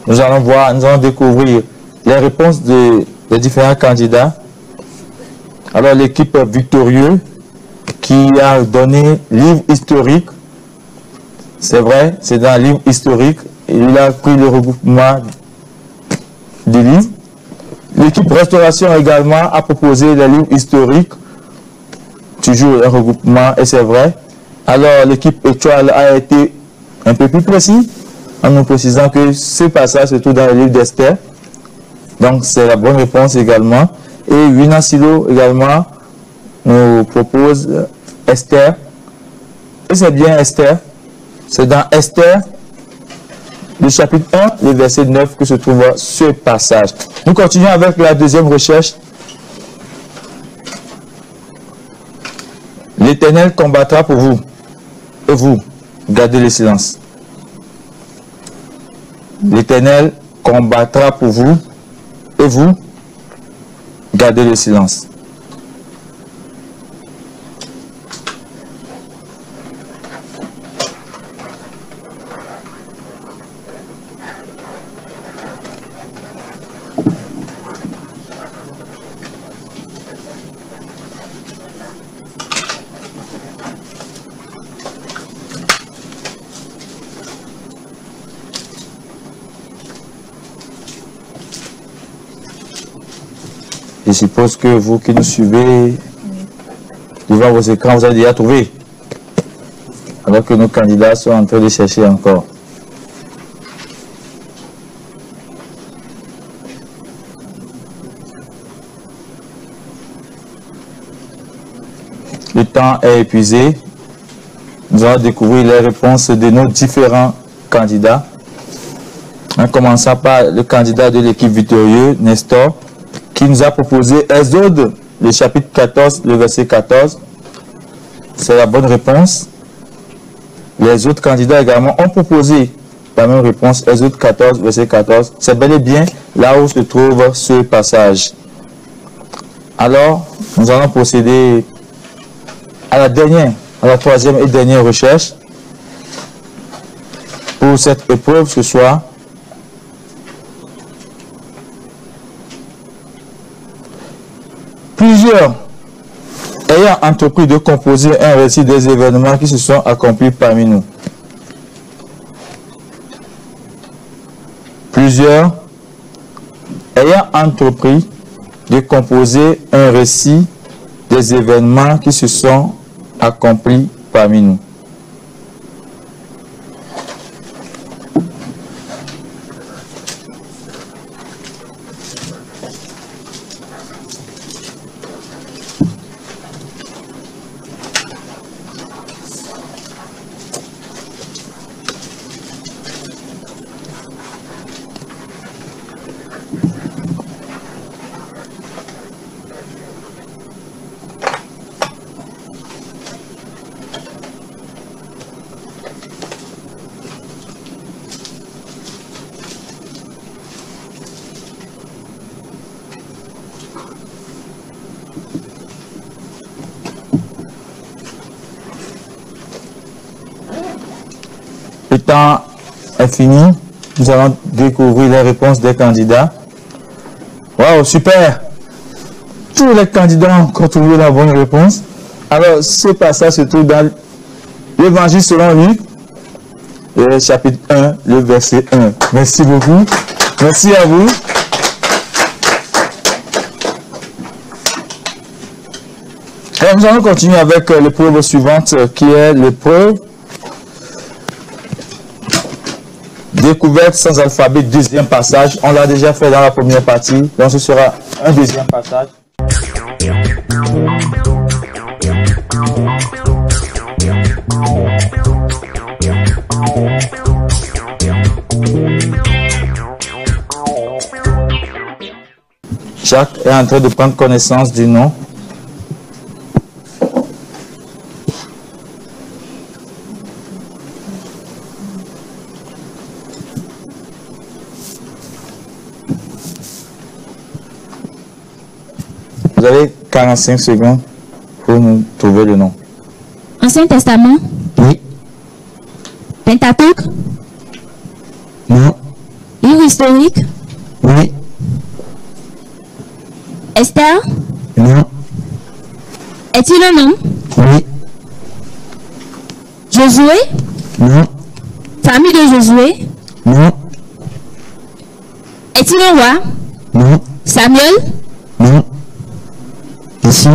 Speaker 6: Nous allons voir, nous allons découvrir les réponses des différents candidats. Alors l'équipe victorieuse qui a donné livre historique, c'est vrai, c'est dans le livre historique, il a pris le regroupement des livres. L'équipe restauration également a proposé les livres historiques toujours un regroupement, et c'est vrai. Alors l'équipe étoile a été un peu plus précis en nous précisant que ce passage se trouve dans le livre d'Esther. Donc c'est la bonne réponse également. Et Wina Silo également nous propose Esther. Et c'est bien Esther. C'est dans Esther, le chapitre 1, le verset 9 que se trouve ce passage. Nous continuons avec la deuxième recherche. L'Éternel combattra pour vous, et vous, gardez le silence. L'Éternel combattra pour vous, et vous, gardez le silence. Je suppose que vous qui nous suivez devant vos écrans, vous avez déjà trouvé. Alors que nos candidats sont en train de chercher encore. Le temps est épuisé. Nous allons découvrir les réponses de nos différents candidats. En commençant par le candidat de l'équipe victorieuse, Nestor, qui nous a proposé Exode, le chapitre 14, le verset 14. C'est la bonne réponse. Les autres candidats également ont proposé la même réponse, Exode 14, verset 14. C'est bel et bien là où se trouve ce passage. Alors, nous allons procéder à la troisième et dernière recherche pour cette épreuve ce soir. Plusieurs ayant entrepris de composer un récit des événements qui se sont accomplis parmi nous. Plusieurs ayant entrepris de composer un récit des événements qui se sont accomplis parmi nous. Le temps est fini. Nous allons découvrir les réponses des candidats. Waouh, super! Tous les candidats ont encore trouvé la bonne réponse. Alors, ce passage se trouve dans l'Évangile selon Luc, le chapitre 1, le verset 1. Merci beaucoup. Merci à vous. Et nous allons continuer avec l'épreuve suivante qui est l'épreuve découverte sans alphabet, deuxième passage. On l'a déjà fait dans la première partie, donc ce sera un deuxième passage. Jacques est en train de prendre connaissance du nom. Vous avez 45 secondes pour nous trouver le nom.
Speaker 7: Ancien Testament?
Speaker 8: Oui.
Speaker 7: Pentateuque?
Speaker 8: Non.
Speaker 7: Livre historique?
Speaker 8: Oui.
Speaker 7: Esther?
Speaker 8: Non.
Speaker 7: Est-il un homme?
Speaker 8: Oui.
Speaker 7: Josué?
Speaker 8: Non.
Speaker 7: Famille de Josué?
Speaker 8: Non.
Speaker 7: Est-il un roi?
Speaker 8: Non.
Speaker 7: Samuel?
Speaker 8: Non. Ici?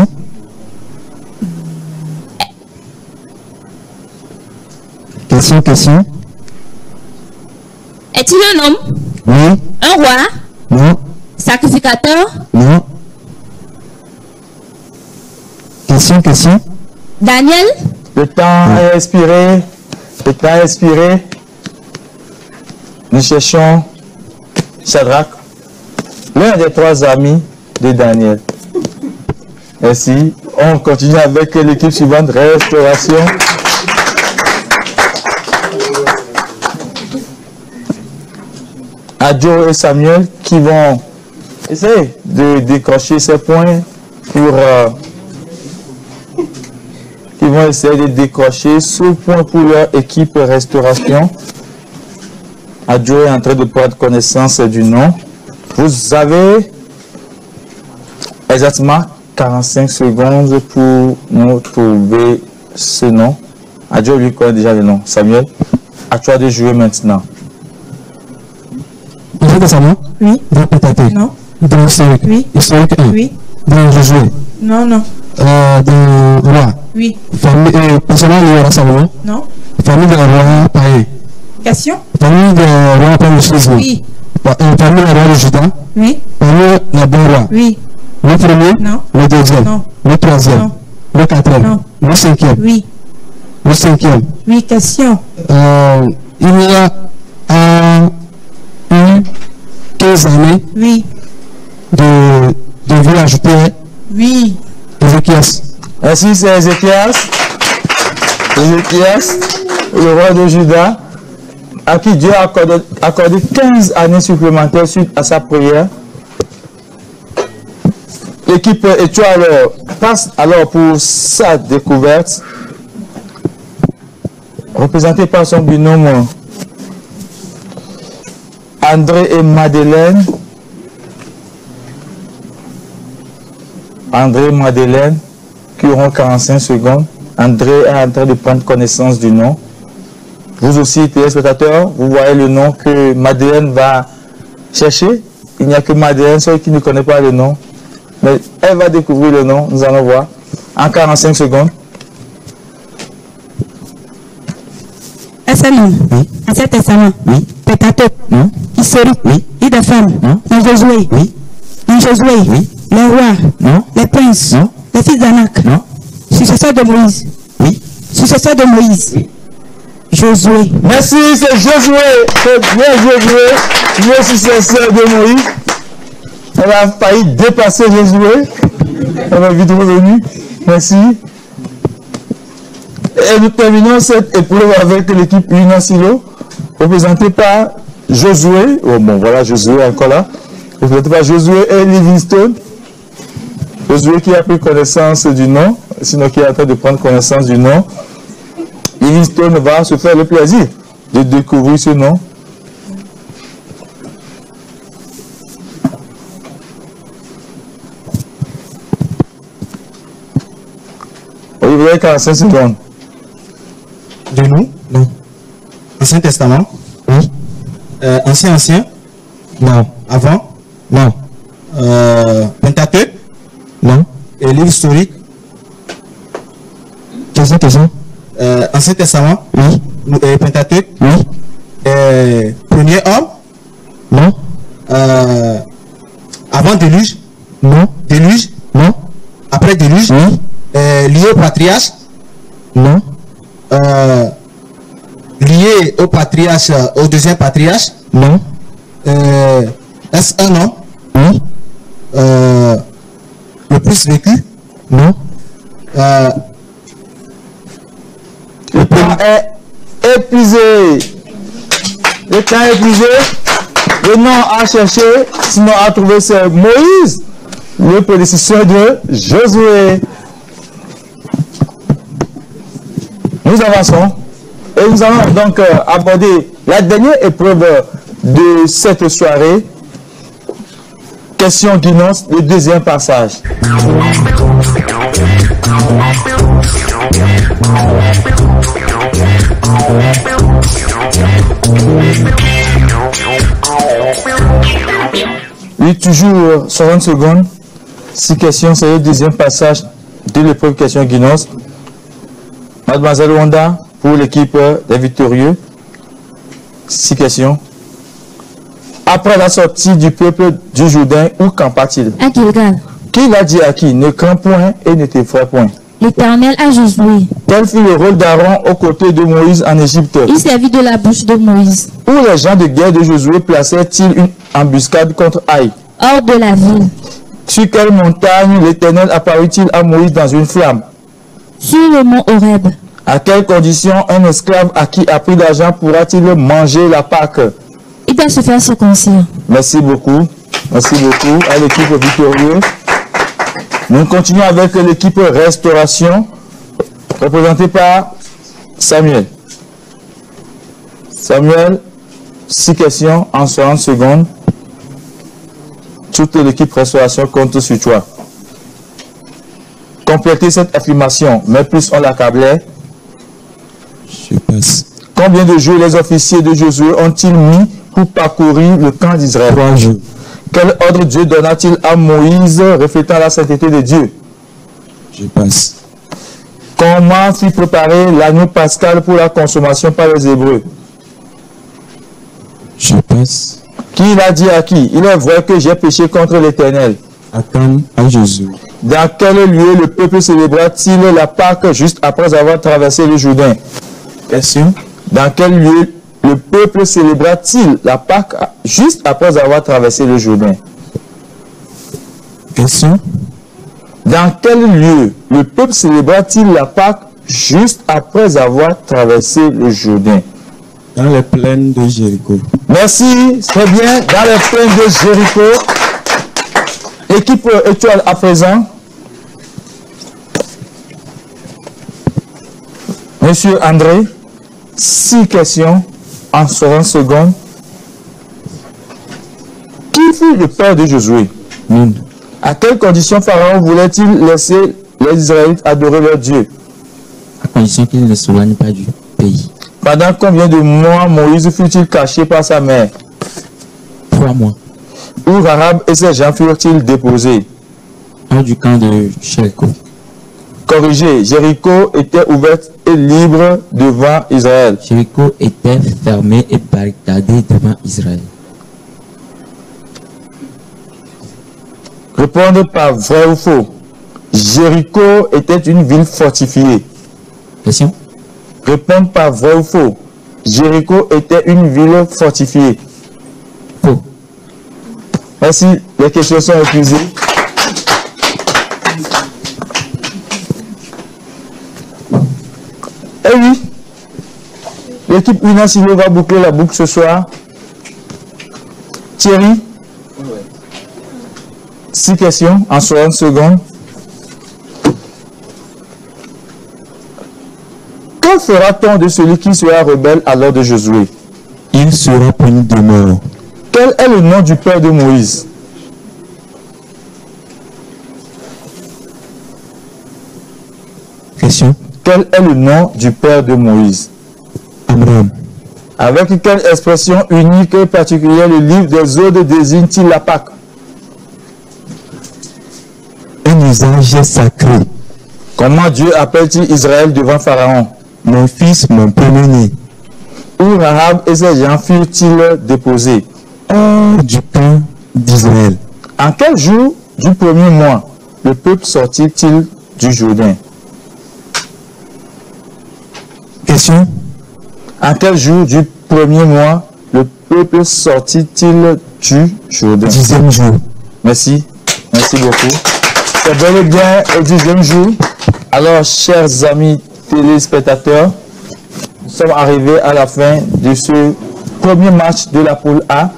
Speaker 8: Question.
Speaker 7: Est-il un homme?
Speaker 8: Oui.
Speaker 7: Un roi?
Speaker 8: Non.
Speaker 7: Sacrificateur?
Speaker 8: Non. Question.
Speaker 7: Daniel?
Speaker 6: Le temps est expiré. Nous cherchons Shadrach, l'un des 3 amis de Daniel. Merci. On continue avec l'équipe suivante, restauration. Adjo et Samuel qui vont essayer de décrocher ces points qui vont essayer de décrocher ce point pour leur équipe restauration. Adjo est en train de prendre connaissance du nom. Vous avez exactement 45 secondes pour nous trouver ce nom. Adjo lui connaît déjà le nom. Samuel, à toi de jouer maintenant.
Speaker 8: Ancien Testament?
Speaker 9: Oui.
Speaker 8: Dans Pentateuque?
Speaker 9: Non.
Speaker 8: Dans Historique?
Speaker 9: Oui.
Speaker 8: Historique 1?
Speaker 9: Oui.
Speaker 8: Dans Josué?
Speaker 9: Non.
Speaker 8: Dans Roi?
Speaker 9: Oui.
Speaker 8: Personnellement, le roi Salomon?
Speaker 9: Non.
Speaker 8: Famille de roi païen?
Speaker 9: Question?
Speaker 8: Famille de roi païen de Jésus?
Speaker 9: Oui.
Speaker 8: Famille de roi de Juda?
Speaker 9: Oui.
Speaker 8: Famille de bon roi?
Speaker 9: Oui.
Speaker 8: Le premier?
Speaker 9: Non.
Speaker 8: Le deuxième?
Speaker 9: Non.
Speaker 8: Le troisième?
Speaker 9: Non.
Speaker 8: Le quatrième?
Speaker 9: Non.
Speaker 8: Le cinquième?
Speaker 9: Oui.
Speaker 8: Le cinquième?
Speaker 9: Oui. Question?
Speaker 8: Il y a eu 15 années
Speaker 9: Oui.
Speaker 8: de vie ajoutée.
Speaker 9: Oui.
Speaker 8: Ézéchias.
Speaker 6: Ainsi, c'est Ézéchias, le roi de Juda, à qui Dieu a accordé 15 années supplémentaires suite à sa prière. L'équipe étoile passe alors pour sa découverte, représentée par son binôme André et Madeleine. André et Madeleine qui auront 45 secondes. André est en train de prendre connaissance du nom. Vous aussi, téléspectateurs, vous voyez le nom que Madeleine va chercher. Il n'y a que Madeleine seule qui ne connaît pas le nom. Mais elle va découvrir le nom, nous allons voir. En 45 secondes.
Speaker 9: Est-ce un homme?
Speaker 8: Oui.
Speaker 9: Ancien Testament?
Speaker 8: Oui.
Speaker 9: Pentateuque?
Speaker 8: Non.
Speaker 9: Historique?
Speaker 8: Oui.
Speaker 9: Vie de femme?
Speaker 8: Non.
Speaker 9: Dans Josué?
Speaker 8: Oui.
Speaker 9: Dans Josué?
Speaker 8: Oui.
Speaker 9: Les rois?
Speaker 8: Non.
Speaker 9: Les princes?
Speaker 8: Non.
Speaker 9: Les fils d'Anak?
Speaker 8: Non.
Speaker 9: Successeur de Moïse?
Speaker 8: Oui.
Speaker 9: Successeur de Moïse?
Speaker 8: Oui.
Speaker 9: Josué?
Speaker 6: Merci, c'est Josué. C'est bien Josué, le successeur de Moïse. Elle a failli dépasser Josué. Elle va vite revenue. Merci. Et nous terminons cette épreuve avec l'équipe Lina Silo, représentée par Josué. Oh bon, voilà, Josué encore là. Représentée par Josué et Livingstone. Josué qui a pris connaissance du nom, sinon qui est en train de prendre connaissance du nom. Livingstone va se faire le plaisir de découvrir ce nom. Oui, vous avez 45 secondes.
Speaker 8: De nous? Non. Ancien Testament? Oui. Ancien? Non. Avant? Non. Pentateuque? Non. Et livre historique? Question. Ancien Testament? Oui. Pentateuque? Oui. Premier homme? Non. Avant déluge? Non. Déluge? Non. Après déluge? Oui. Lié au patriarche? Non. Lié au patriarche, au deuxième patriarche? Non. Est-ce un homme? Oui. Le plus vécu? Non.
Speaker 6: Le temps est épuisé. Le temps est épuisé. Le nom à chercher, sinon à trouver, c'est Moïse, le prédécesseur de Josué. Nous avançons et nous allons donc aborder la dernière épreuve de cette soirée. Question Guinness, le deuxième passage. Oui, toujours 60 secondes. 6 questions, c'est le deuxième passage de l'épreuve question Guinness. Mademoiselle Wanda, pour l'équipe des victorieux. 6 questions. Après la sortie du peuple du Jourdain, où campa-t-il?
Speaker 7: À Gilgal.
Speaker 6: Qui l'a dit à qui? Ne crains point et ne t'effraie point.
Speaker 7: L'Éternel a Josué.
Speaker 6: Quel fut le rôle d'Aaron aux côtés de Moïse en Égypte?
Speaker 7: Il servit de la bouche de Moïse.
Speaker 6: Où les gens de guerre de Josué placèrent-ils une embuscade contre Aï?
Speaker 7: Hors de la ville.
Speaker 6: Sur quelle montagne l'Éternel apparut-il à Moïse dans une flamme?
Speaker 7: Sur le mont Horeb.
Speaker 6: À quelles conditions un esclave à qui a pris d'argent pourra-t-il manger la Pâque?
Speaker 7: Il doit se faire circoncire.
Speaker 6: Merci beaucoup. Merci beaucoup à l'équipe victorieuse. Nous continuons avec l'équipe restauration, représentée par Samuel. Samuel, 6 questions en 60 secondes. Toute l'équipe restauration compte sur toi. Complétez cette affirmation, mais plus on l'accablait.
Speaker 10: Je passe.
Speaker 6: Combien de jours les officiers de Josué ont-ils mis pour parcourir le camp d'Israël?
Speaker 10: 3 jours.
Speaker 6: Quel ordre Dieu donna-t-il à Moïse reflétant la sainteté de Dieu?
Speaker 10: Je passe.
Speaker 6: Comment fut préparé l'agneau pascal pour la consommation par les Hébreux?
Speaker 10: Je passe.
Speaker 6: Qui l'a dit à qui? Il est vrai que j'ai péché contre l'Éternel.
Speaker 10: Attends à Jésus.
Speaker 6: Dans quel lieu le peuple célébra-t-il la Pâque juste après avoir traversé le Jourdain?
Speaker 10: Question.
Speaker 6: Dans quel lieu le peuple célébra-t-il la Pâque juste après avoir traversé le Jourdain?
Speaker 10: Question.
Speaker 6: Dans quel lieu le peuple célébra-t-il la Pâque juste après avoir traversé le Jourdain?
Speaker 10: Dans les plaines de Jéricho.
Speaker 6: Merci, très bien. Dans les plaines de Jéricho. Équipe étoile à présent. Monsieur André, 6 questions en 60 secondes. Qui fut le père de Josué? À quelles conditions Pharaon voulait-il laisser les Israélites adorer leur Dieu?
Speaker 10: À condition qu'ils ne s'éloignent pas du pays.
Speaker 6: Pendant combien de mois Moïse fut-il caché par sa mère?
Speaker 10: 3 mois.
Speaker 6: Où Rahab et ses gens furent-ils déposés?
Speaker 10: Hors du camp de Jéricho.
Speaker 6: Corrigé, Jéricho était ouverte et libre devant Israël.
Speaker 10: Jéricho était fermé et barricadé devant Israël.
Speaker 6: Répondre par vrai ou faux. Jéricho était une ville fortifiée.
Speaker 10: Question.
Speaker 6: Répondre par vrai ou faux. Jéricho était une ville fortifiée.
Speaker 10: Faux.
Speaker 6: Merci, les questions sont épuisées. Eh oui, l'équipe Unasilo va boucler la boucle ce soir. Thierry, 6 questions en 60 secondes. Que fera-t-on de celui qui sera rebelle à l'ordre de Josué?
Speaker 10: Il sera puni de mort.
Speaker 6: Quel est le nom du père de Moïse?
Speaker 10: Question.
Speaker 6: Quel est le nom du père de Moïse?
Speaker 10: Amram.
Speaker 6: Avec quelle expression unique et particulière le livre des Odes désigne-t-il la Pâque?
Speaker 10: Un usage sacré.
Speaker 6: Comment Dieu appelle-t-il Israël devant Pharaon?
Speaker 10: Mon fils, mon premier-né.
Speaker 6: Où Rahab et ses gens furent-ils déposés?
Speaker 10: Hors du camp d'Israël.
Speaker 6: En quel jour du premier mois le peuple sortit-il du Jourdain?
Speaker 10: Question.
Speaker 6: En quel jour du premier mois le peuple sortit-il du Jourdain?
Speaker 10: 10e jour.
Speaker 6: Merci. Merci beaucoup. C'est bel et bien au 10e jour. Alors, chers amis téléspectateurs, nous sommes arrivés à la fin de ce premier match de la poule A.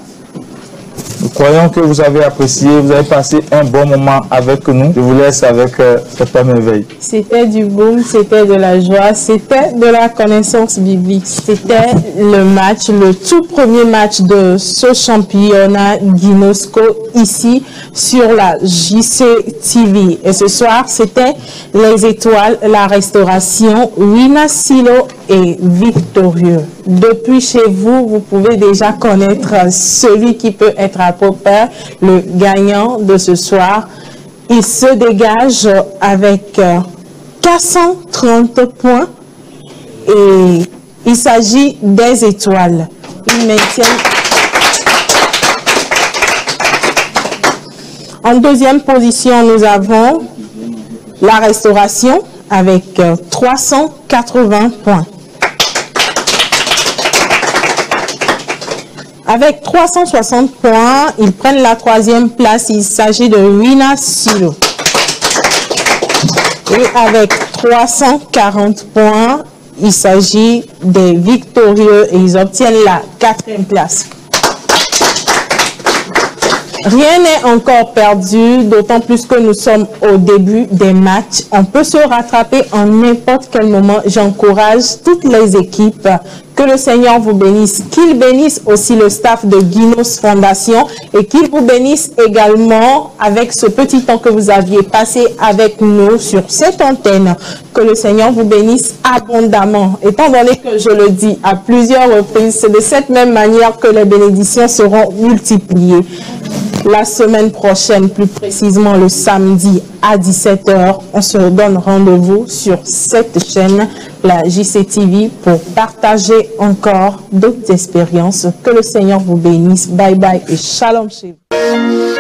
Speaker 6: Nous croyons que vous avez apprécié, vous avez passé un bon moment avec nous. Je vous laisse avec Papa Merveille.
Speaker 11: C'était du boom, c'était de la joie, c'était de la connaissance biblique. C'était le match, le tout premier match de ce championnat Guinosco ici sur la JC TV. Et ce soir, c'était les étoiles, la restauration, Wina Silo et Victorieux. Depuis chez vous, vous pouvez déjà connaître celui qui peut être à peu près le gagnant de ce soir. Il se dégage avec 430 points Et il s'agit des étoiles. Ils maintiennent. En deuxième position, nous avons la Restauration avec 380 points. Avec 360 points, ils prennent la troisième place. Il s'agit de Rina Silo. Et avec 340 points, il s'agit des victorieux et ils obtiennent la quatrième place. Rien n'est encore perdu, d'autant plus que nous sommes au début des matchs. On peut se rattraper en n'importe quel moment. J'encourage toutes les équipes. Que le Seigneur vous bénisse, qu'il bénisse aussi le staff de Guinos Fondation et qu'il vous bénisse également avec ce petit temps que vous aviez passé avec nous sur cette antenne. Que le Seigneur vous bénisse abondamment. Étant donné que je le dis à plusieurs reprises, c'est de cette même manière que les bénédictions seront multipliées. La semaine prochaine, plus précisément le samedi à 17 h, on se donne rendez-vous sur cette chaîne, la JCTV, pour partager encore d'autres expériences. Que le Seigneur vous bénisse. Bye bye et shalom chez vous.